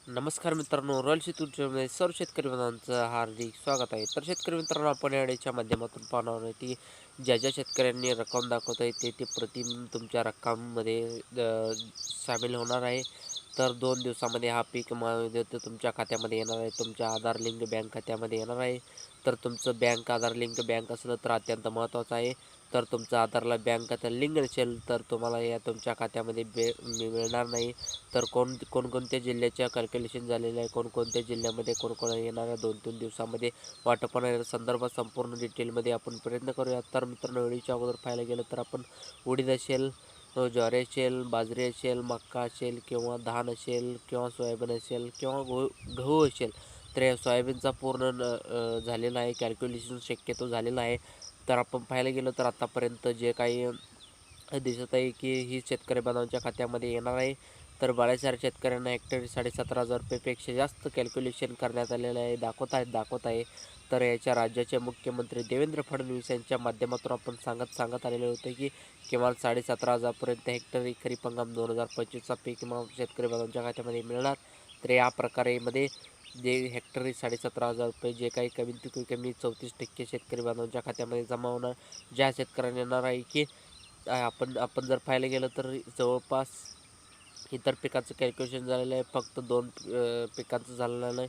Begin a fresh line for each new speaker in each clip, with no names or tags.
नमस्कार मित्रांनो, रॉयल शेतूरमध्ये सर्व शेतकरी बांधवांचं हार्दिक स्वागत आहे. तर शेतकरी मित्रांनो, आपण या वेळेच्या माध्यमातून पाहणार आहे की ज्या शेतकऱ्यांनी रक्कम दाखवत आहे ते प्रति तुमच्या रक्कममध्ये सामील होणार आहे. तर 2 दिवसामध्ये हा पीक तुमच्या खात्यामध्ये येणार आहे. तुमच्या आधार लिंक बँक खात्यामध्ये येणार आहे. तर तुमचं बँक आधार लिंक बँक असलं तर अत्यंत महत्त्वाचं आहे. तर तुमचं आधारला बँक खातं लिंक नसेल तर तुम्हाला या तुमच्या खात्यामध्ये मिळणार नाही. तर कोणकोणत्या जिल्ह्याच्या कॅल्क्युलेशन झालेलं आहे, कोणकोणत्या जिल्ह्यामध्ये कोण येणाऱ्या 2-3 दिवसामध्ये वाटप होणाऱ्या संदर्भात संपूर्ण डिटेलमध्ये आपण प्रयत्न करूया. तर मित्रांनो, व्हिडिओच्या अगोदर पाहायला गेलं तर आपण उडीद असेल, ज्वारी असेल, बाजरी असेल, मक्का असेल किंवा धान असेल किंवा सोयाबीन असेल किंवा गहू असेल, तर या सोयाबीनचा पूर्ण झालेला आहे कॅल्क्युलेशन शक्यतो झालेला आहे. तर आपण पाहायला गेलं तर आतापर्यंत जे काही दिसत आहे की ही शेतकरी बांधवांच्या खात्यामध्ये येणार आहे. तर बऱ्याच साऱ्या शेतकऱ्यांना हेक्टरी 17,500 रुपयेपेक्षा जास्त कॅल्क्युलेशन करण्यात आलेलं आहे, दाखवत आहे. तर याच्या राज्याचे मुख्यमंत्री देवेंद्र फडणवीस यांच्या माध्यमातून आपण सांगत आलेले होते की किमान 17,500पर्यंत हेक्टरी खरीप हंगाम 2025चा पीक विमा शेतकरी बांधवांच्या खात्यामध्ये मिळणार. तर या प्रकारे मध्ये जे हेक्टरी 17,500 रुपये जे काही कमी 34% शेतकरी बांधवांच्या खात्यामध्ये जमा होणार. ज्या शेतकऱ्यांना येणार आहे की आपण जर पाहायला गेलं तर जवळपास इतर पिकाचं कॅल्क्युलेशन झालेलं आहे, फक्त 2 पिकांचं झालेलं नाही.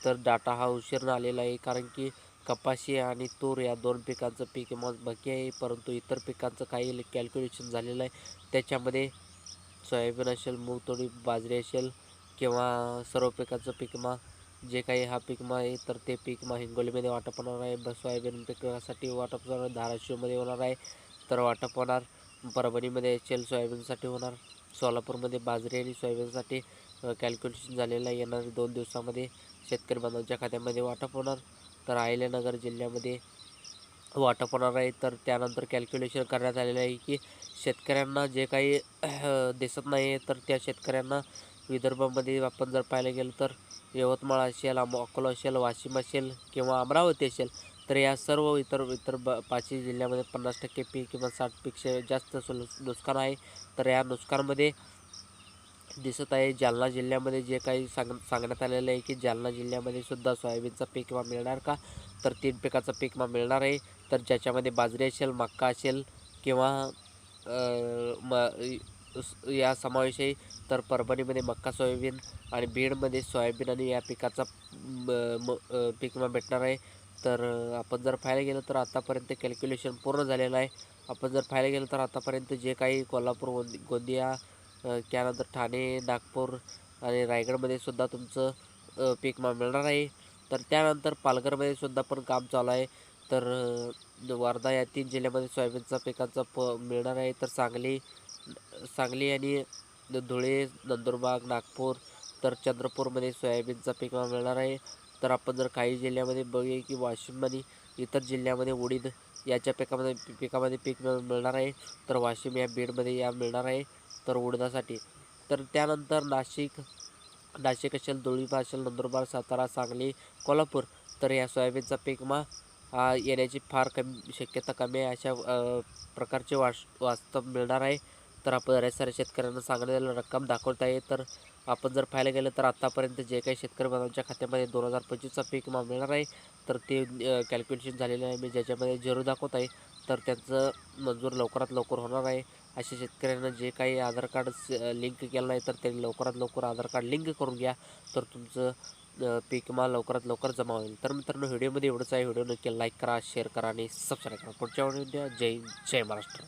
तर डाटा हा उशिरानं आलेला आहे, कारण की कपाशी आणि तूर या 2 पिकांचं पीक विमा बाकी आहे. परंतु इतर पिकांचं काही कॅल्क्युलेशन झालेलं आहे. त्याच्यामध्ये सोयाबीन असेल, मूग तुरी बाजरी असेल किंवा सर्व पिकाचं पीक विमा जे काही हा पीक विमा आहे, तर ते पीक विमा हिंगोलीमध्ये वाटप होणार आहे. सोयाबीन पिकासाठी वाटप होणार, धाराशिवमध्ये होणार आहे. तर वाटप होणार परभणीमध्ये असेल, सोयाबीनसाठी होणार. सोलापूरमध्ये बाजरी आणि सोयाबीनसाठी कॅल्क्युलेशन झालेलं आहे. येणाऱ्या 2 दिवसामध्ये शेतकरी बांधवांच्या खात्यामध्ये वाटप होणार. तर अहिल्यानगर जिल्ह्यामध्ये वाटप होणार आहे. तर त्यानंतर कॅल्क्युलेशन करण्यात आलेलं आहे की शेतकऱ्यांना जे काही दिसत नाही आहे, तर त्या शेतकऱ्यांना विदर्भामध्ये आपण जर पाहायला गेलं तर यवतमाळ असेल, अकोला असेल, वाशिम असेल किंवा अमरावती असेल, तर या सर्व इतर 5ही जिल्ह्यामध्ये 50% पीक किंवा 60पेक्षा जास्त नुकसान आहे. तर या नुकसानमध्ये दिसत आहे जालना जिल्ह्यामध्ये जे काही सांगण्यात आलेलं आहे की जालना जिल्ह्यामध्ये सुद्धा सोयाबीनचा पीक विमा मिळणार का? तर 3 पिकाचा पीक विमा मिळणार आहे. तर ज्याच्यामध्ये बाजरी असेल, मक्का असेल किंवा या समावेश आहे. तर परभणीमध्ये मक्का सोयाबीन आणि बीडमध्ये सोयाबीन आणि या पिकाचा पीक विमा भेटणार आहे. तर आपण जर पाहायला गेलं तर आतापर्यंत कॅल्क्युलेशन पूर्ण झालेलं आहे. आपण जर पाहायला गेलं तर आतापर्यंत जे काही कोल्हापूर, गोंदिया, त्यानंतर ठाणे, नागपूर आणि रायगडमध्ये सुद्धा तुमचं पीक विमा मिळणार आहे. तर त्यानंतर पालघरमध्ये सुद्धा पण काम चालू आहे. तर वर्धा या 3 जिल्ह्यामध्ये सोयाबीनचा पिकाचा मिळणार आहे. तर सांगली आणि धुळे, नंदुरबार, नागपूर, तर चंद्रपूरमध्ये सोयाबीनचा पीक विमा मिळणार आहे. तर आपण जर काही जिल्ह्यामध्ये बघूया की वाशिम आणि इतर जिल्ह्यामध्ये उडीद याच्या पिकामध्ये पीक मिळणार आहे. तर वाशिम या बीडमध्ये या मिळणार आहे. तर उडदासाठी. तर त्यानंतर नाशिक असेल, धुळे असेल, नंदुरबार, सातारा, सांगली, कोल्हापूर, तर या सोयाबीनचा पीक विमा येण्याची फार शक्यता कमी आहे. अशा प्रकारचे वास्तव मिळणार आहे. तर आपण बऱ्याच साऱ्या शेतकऱ्यांना सांगण्यात रक्कम दाखवत आहे. तर आपण जर पाहायला गेलं तर आतापर्यंत जे काही शेतकरी बांधवांच्या खात्यामध्ये 2025चा पीक विमा मिळणार आहे, तर ते कॅल्क्युलेशन झालेलं आहे. मी ज्याच्यामध्ये 0 दाखवत आहे, तर त्यांचं मंजूर लवकरात लवकर होणार आहे. अशा शेतकऱ्यांना जे काही आधार कार्ड लिंक केलं नाही, तर त्यांनी लवकरात लवकर आधार कार्ड लिंक करून घ्या. तर तुमचं पीक विमा लवकरात लवकर जमा होईल. तर मित्रांनो, व्हिडिओमध्ये एवढंच आहे. व्हिडिओ नक्की लाईक करा, शेअर करा आणि सबस्क्राईब करा. पुढच्या व्हिडिओ जय महाराष्ट्र.